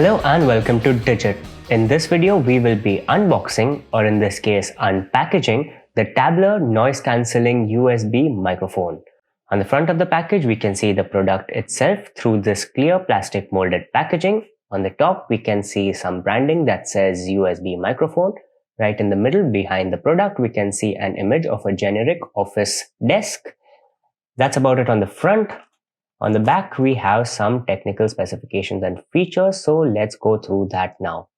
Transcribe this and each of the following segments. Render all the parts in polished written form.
Hello and welcome to Digit. In this video, we will be unboxing, or in this case, unpackaging, the Tablor noise cancelling USB microphone. On the front of the package, we can see the product itself through this clear plastic molded packaging. On the top, we can see some branding that says USB microphone. Right in the middle, behind the product, we can see an image of a generic office desk. That's about it on the front. On the back, we have some technical specifications and features, so let's go through that now.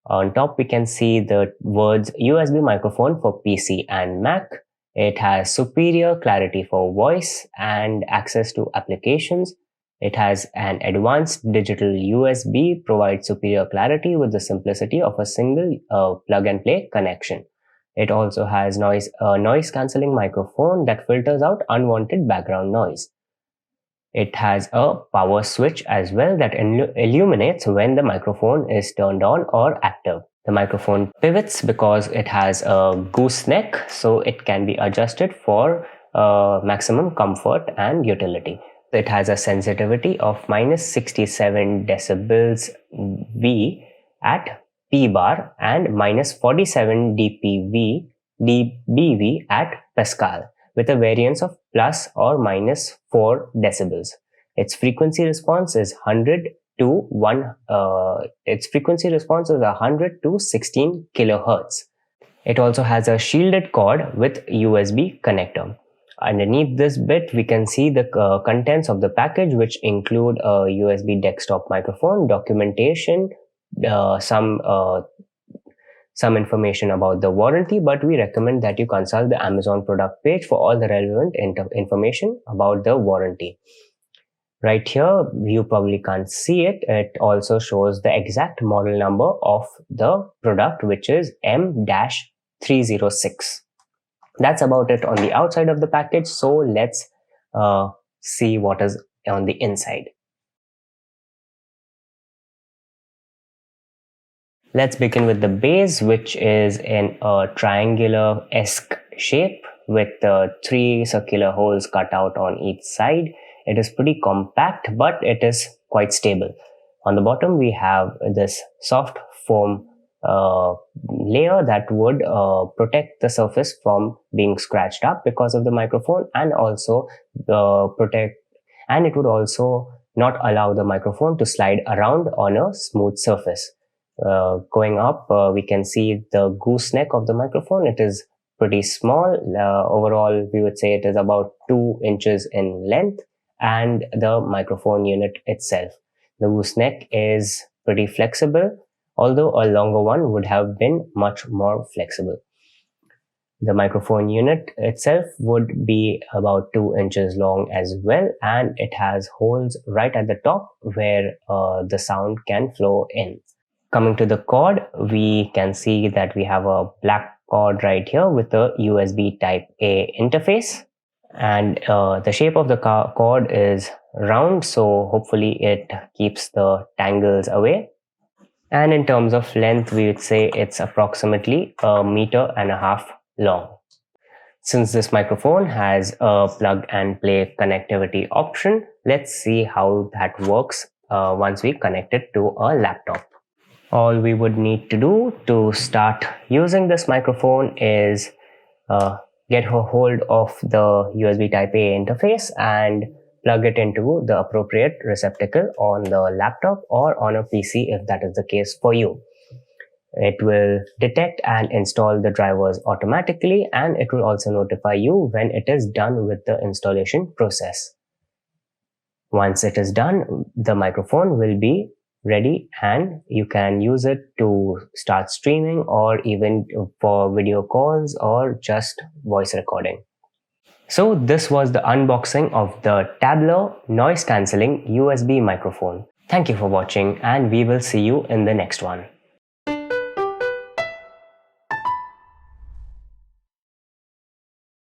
On top, we can see the words USB microphone for PC and Mac. It has superior clarity for voice and access to applications. It has an advanced digital USB, provides superior clarity with the simplicity of a single plug-and-play connection. It also has noise cancelling microphone that filters out unwanted background noise. It has a power switch as well that illuminates when the microphone is turned on or active. The microphone pivots because it has a gooseneck, so it can be adjusted for maximum comfort and utility. It has a sensitivity of -67 decibels V at P bar and -47 dBV at Pascal, with a variance of plus or minus 4 decibels. Its frequency response is 100 to 16 kilohertz. It also has a shielded cord with USB connector. Underneath this bit, we can see the contents of the package, which include a USB desktop microphone, documentation, some information about the warranty, but we recommend that you consult the Amazon product page for all the relevant information about the warranty. Right here, you probably can't see it. It also shows the exact model number of the product, which is M-306. That's about it on the outside of the package. So let's see what is on the inside. Let's begin with the base, which is in a triangular-esque shape with 3 circular holes cut out on each side. It is pretty compact, but it is quite stable. On the bottom, we have this soft foam layer that would protect the surface from being scratched up because of the microphone, and also it would also not allow the microphone to slide around on a smooth surface. Going up, we can see the gooseneck of the microphone. It is pretty small. Overall, we would say it is about 2 inches in length, and the microphone unit itself. The gooseneck is pretty flexible, although a longer one would have been much more flexible. The microphone unit itself would be about 2 inches long as well, and it has holes right at the top where the sound can flow in. Coming to the cord, we can see that we have a black cord right here with a USB Type A interface, and the shape of the cord is round, so hopefully it keeps the tangles away. And in terms of length, we would say it's approximately 1.5 meters long. Since this microphone has a plug and play connectivity option, let's see how that works once we connect it to a laptop. All we would need to do to start using this microphone is get a hold of the USB Type A interface and plug it into the appropriate receptacle on the laptop or on a PC if that is the case for you. It will detect and install the drivers automatically, and it will also notify you when it is done with the installation process. Once it is done, the microphone will be ready and you can use it to start streaming or even for video calls or just voice recording. So this was the unboxing of the Tablor noise cancelling USB microphone. Thank you for watching, and we will see you in the next one.